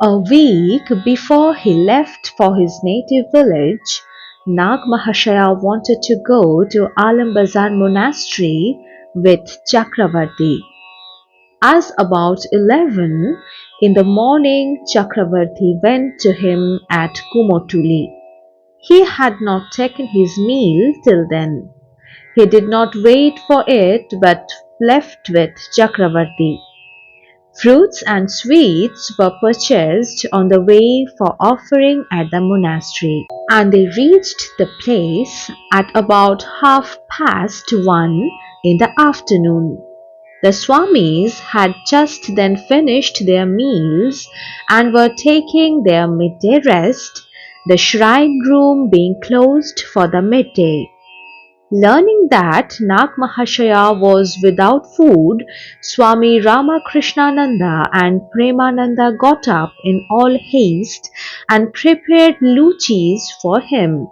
A week before he left for his native village, Nagmahashaya wanted to go to Alambazar monastery with Chakravarti. As about 11 in the morning, Chakravarti went to him at Kumotuli. He had not taken his meal till then. He did not wait for it but left with Chakravarti. Fruits and sweets were purchased on the way for offering at the monastery, and they reached the place at about 1:30 in the afternoon. The Swamis had just then finished their meals and were taking their midday rest, the shrine room being closed for the midday. Learning that Nagmahashaya was without food, Swami Ramakrishnananda and Premananda got up in all haste and prepared luchis for him.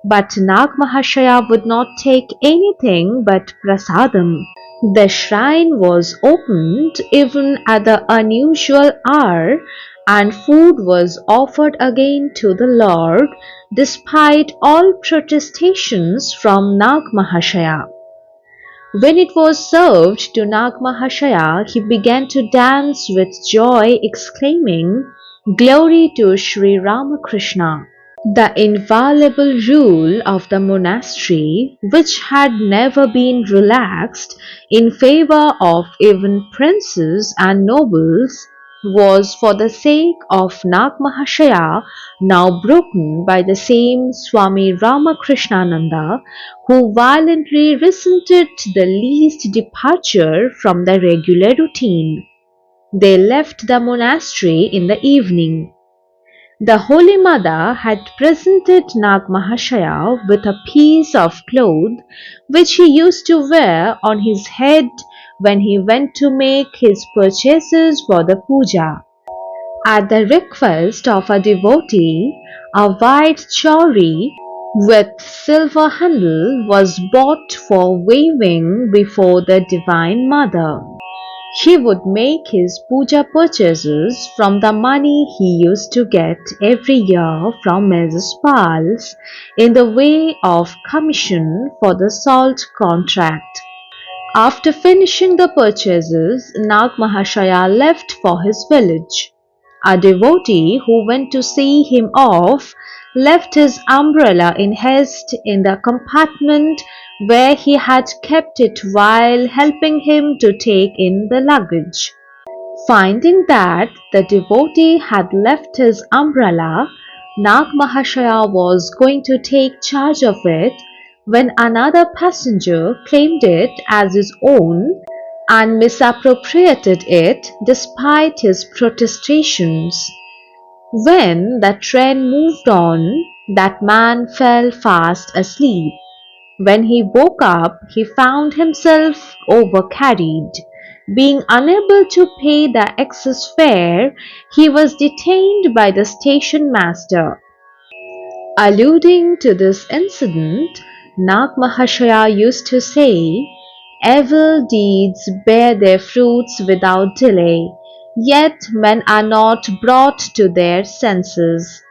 But Nagmahashaya would not take anything but prasadam. The shrine was opened even at the unusual hour, and food was offered again to the Lord, despite all protestations from Nagmahashaya. When it was served to Nagmahashaya, he began to dance with joy, exclaiming, "Glory to Sri Ramakrishna!" The inviolable rule of the monastery, which had never been relaxed in favor of even princes and nobles, was for the sake of Nagmahashaya now broken by the same Swami Ramakrishnananda, who violently resented the least departure from the regular routine. They left the monastery in the evening. The Holy Mother had presented Nagmahashaya with a piece of cloth which he used to wear on his head when he went to make his purchases for the puja. At the request of a devotee, a white chauri with silver handle was bought for waving before the Divine Mother. He would make his puja purchases from the money he used to get every year from Mrs. Pal's in the way of commission for the salt contract. After finishing the purchases, Nagmahashaya left for his village. A devotee who went to see him off left his umbrella in haste in the compartment where he had kept it while helping him to take in the luggage. Finding that the devotee had left his umbrella, Nagmahashaya was going to take charge of it when another passenger claimed it as his own and misappropriated it despite his protestations. When the train moved on, that man fell fast asleep. When he woke up, he found himself overcarried. Being unable to pay the excess fare, he was detained by the station master. Alluding to this incident, Nagmahashaya used to say, "Evil deeds bear their fruits without delay, yet men are not brought to their senses."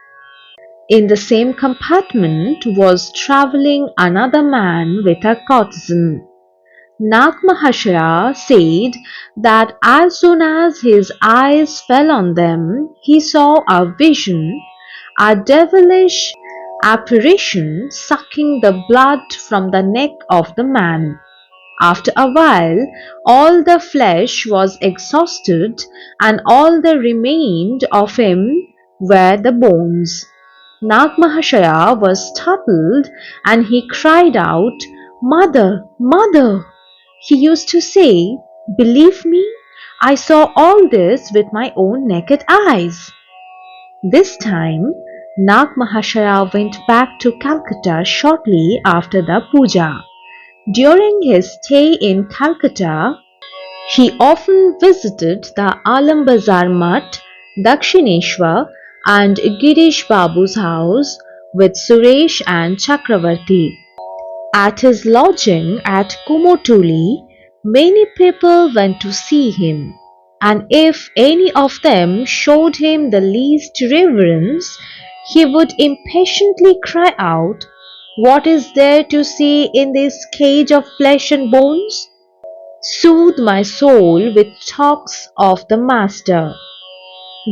In the same compartment was travelling another man with a courtesan. Nagmahashaya said that as soon as his eyes fell on them, he saw a vision, a devilish apparition sucking the blood from the neck of the man. After a while, all the flesh was exhausted, and all that remained of him were the bones. Nagmahashaya was startled and he cried out, "Mother, mother!" He used to say, "Believe me, I saw all this with my own naked eyes." This time, Nagmahashaya went back to Calcutta shortly after the puja. During his stay in Calcutta, he often visited the Alambazar Mutt, Dakshineshwar and Girish Babu's house with Suresh and Chakravarti. At his lodging at Kumotuli, many people went to see him. and if any of them showed him the least reverence, he would impatiently cry out, "What is there to see in this cage of flesh and bones? Soothe my soul with talks of the master."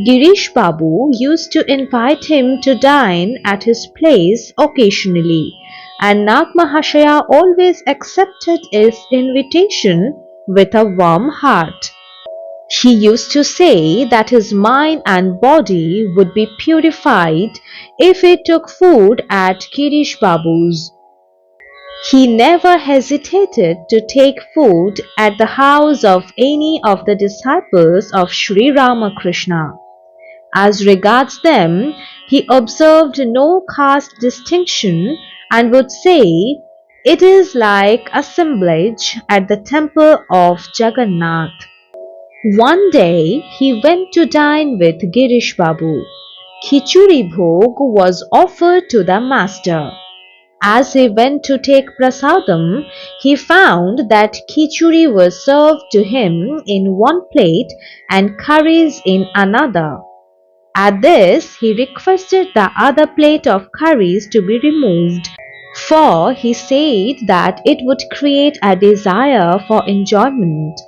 Girish Babu used to invite him to dine at his place occasionally, and Nagmahashaya always accepted his invitation with a warm heart. He used to say that his mind and body would be purified if he took food at Girish Babu's. He never hesitated to take food at the house of any of the disciples of Sri Ramakrishna. As regards them, he observed no caste distinction and would say, "It is like assemblage at the temple of Jagannath." One day he went to dine with Girish Babu. Khichuri bhog was offered to the master. As he went to take prasadam, he found that khichuri was served to him in one plate and curries in another. At this, he requested the other plate of curries to be removed, for he said that it would create a desire for enjoyment,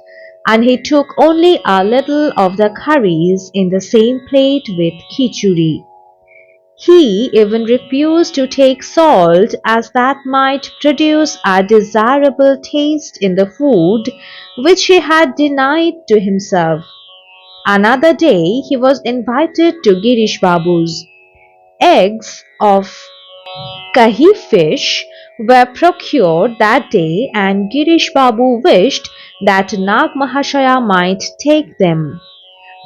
and he took only a little of the curries in the same plate with khichuri. He even refused to take salt, as that might produce a desirable taste in the food which he had denied to himself. Another day he was invited to Girish Babu's. Eggs of kahi fish were procured that day, and Girish Babu wished that Nagmahashaya might take them.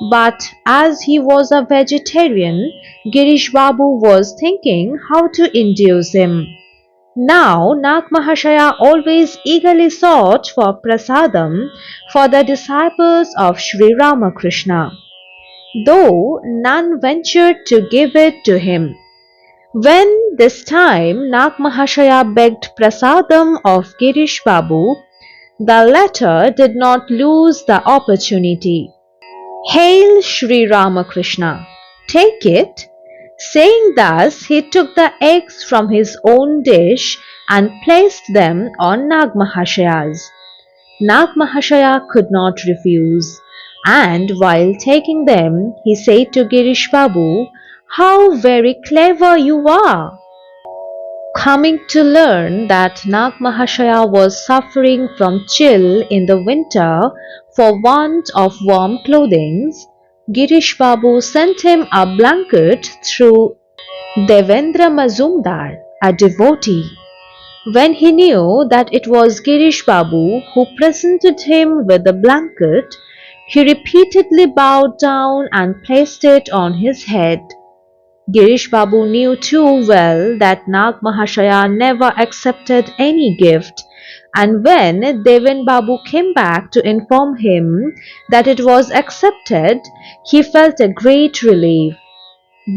But as he was a vegetarian, Girish Babu was thinking how to induce him. Now Nagmahashaya always eagerly sought for prasadam for the disciples of Sri Ramakrishna, though none ventured to give it to him. When this time Nagmahashaya begged prasadam of Girish Babu, the latter did not lose the opportunity. "Hail Sri Ramakrishna! Take it." Saying thus, he took the eggs from his own dish and placed them on Nagmahashaya's. Nagmahashaya could not refuse, and while taking them, he said to Girish Babu, "How very clever you are!" Coming to learn that Nagmahashaya was suffering from chill in the winter for want of warm clothing, Girish Babu sent him a blanket through Devendra Mazumdar, a devotee. When he knew that it was Girish Babu who presented him with the blanket, he repeatedly bowed down and placed it on his head. Girish Babu knew too well that Nagmahashaya never accepted any gift, and when Deven Babu came back to inform him that it was accepted, he felt a great relief.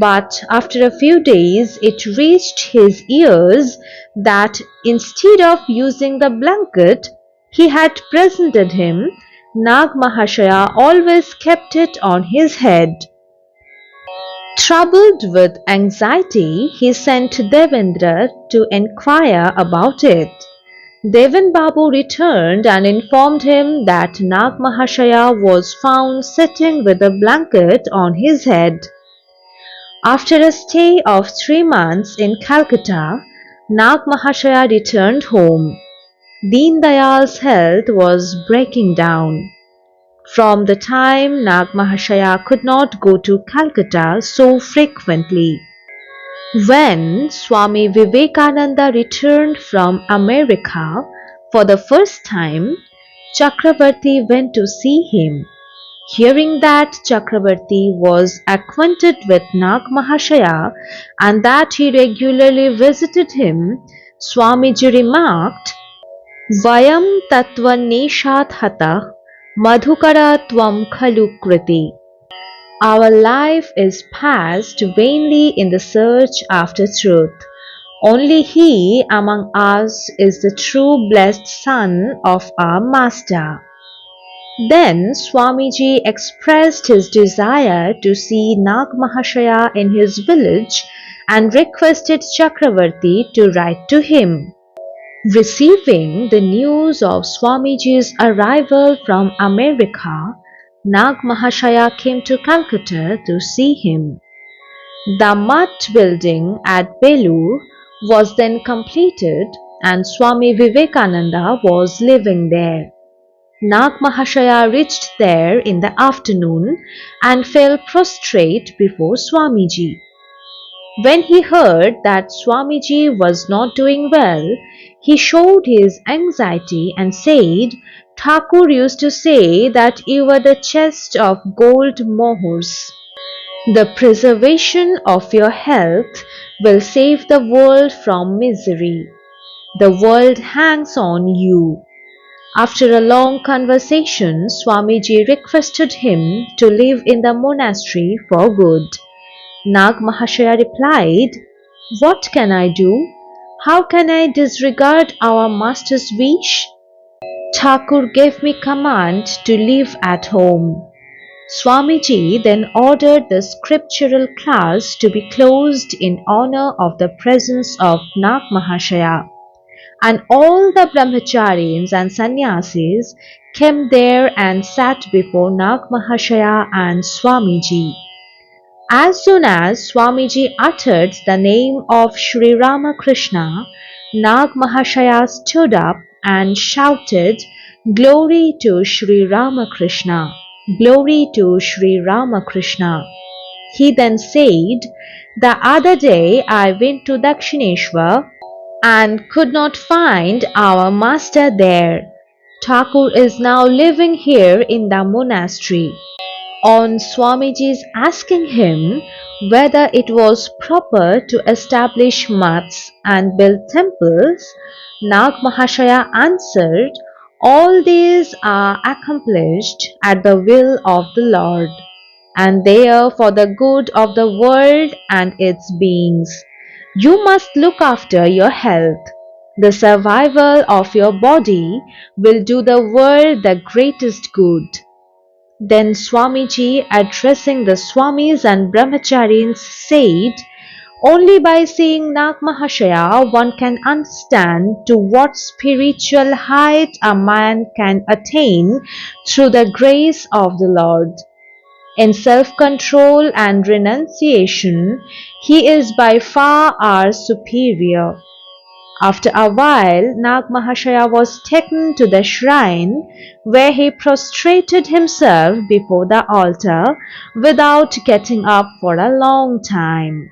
But after a few days it reached his ears that instead of using the blanket he had presented him, Nagmahashaya always kept it on his head. Troubled with anxiety, he sent Devendra to enquire about it. Devan Babu returned and informed him that Nagmahashaya was found sitting with a blanket on his head. After a stay of 3 months in Calcutta, Nagmahashaya returned home. Deen Dayal's health was breaking down. From the time Nagmahashaya could not go to Calcutta so frequently. When Swami Vivekananda returned from America for the first time, Chakravarti went to see him. Hearing that Chakravarti was acquainted with Nagmahashaya and that he regularly visited him, Swamiji remarked, "Vayam tatvaneshat hatah madhukara tvam khalu kriti." Our life is passed vainly in the search after truth. Only he among us is the true blessed son of our Master. Then Swamiji expressed his desire to see Nagmahashaya in his village and requested Chakravarti to write to him. Receiving the news of Swamiji's arrival from America, Nagmahashaya came to Calcutta to see him. The mud building at Belur was then completed and Swami Vivekananda was living there. Nagmahashaya reached there in the afternoon and fell prostrate before Swamiji. When he heard that Swamiji was not doing well, he showed his anxiety and said, Thakur used to say that you were the chest of gold mohurs. The preservation of your health will save the world from misery. The world hangs on you. After a long conversation, Swamiji requested him to live in the monastery for good. Nagmahashaya replied, What can I do? How can I disregard our master's wish? Thakur gave me command to live at home. Swamiji then ordered the scriptural class to be closed in honor of the presence of Nagmahashaya, and all the brahmacharis and sannyasis came there and sat before Nagmahashaya and Swamiji. As soon as Swamiji uttered the name of Sri Ramakrishna, Nagmahashaya stood up and shouted, Glory to Sri Ramakrishna! Glory to Sri Ramakrishna! He then said, The other day I went to Dakshineshwar and could not find our master there. Thakur is now living here in the monastery. On Swamiji's asking him whether it was proper to establish mats and build temples, Nagmahashaya answered, All these are accomplished at the will of the Lord, and they are for the good of the world and its beings. You must look after your health. The survival of your body will do the world the greatest good. Then Swamiji, addressing the Swamis and Brahmacharis, said, Only by seeing Nagmahashaya one can understand to what spiritual height a man can attain through the grace of the Lord. In self-control and renunciation, he is by far our superior. After a while, Nagmahashaya was taken to the shrine, where he prostrated himself before the altar without getting up for a long time.